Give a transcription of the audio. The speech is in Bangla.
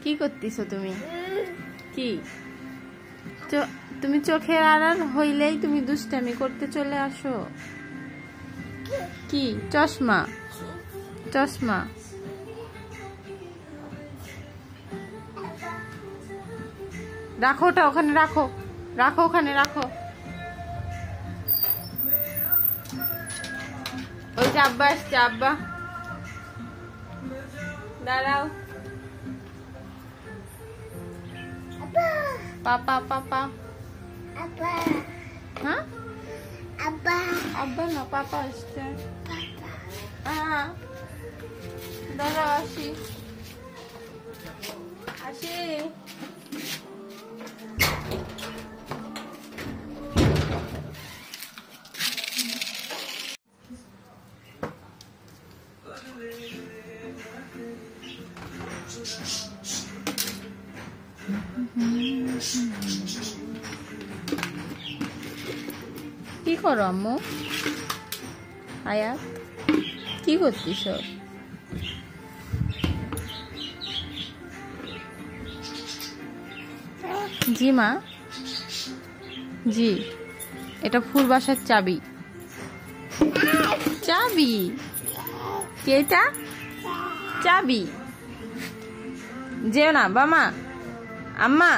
কি করতেছো তুমি? কি তুমি চোখের আড়াল হইলেই তুমি দুষ্টামি করতে চলে আসো? কি চশমা? চশমা রাখো, ওটা ওখানে রাখো, রাখো ওখানে রাখো। ওই যে আব্বা আসছে, আব্বা দাঁড়াও। পাপা পাপা হ্যাঁ আব্বা না পাপা আসছে। হ্যাঁ দাঁড়াও, আসি আসি। কি করো আম্মু? আয়াত কি করছিস? জি মা, জি এটা ফুল বাসার চাবি। চাবি? কে এটা? চাবি যেও না বামা, আম্মা।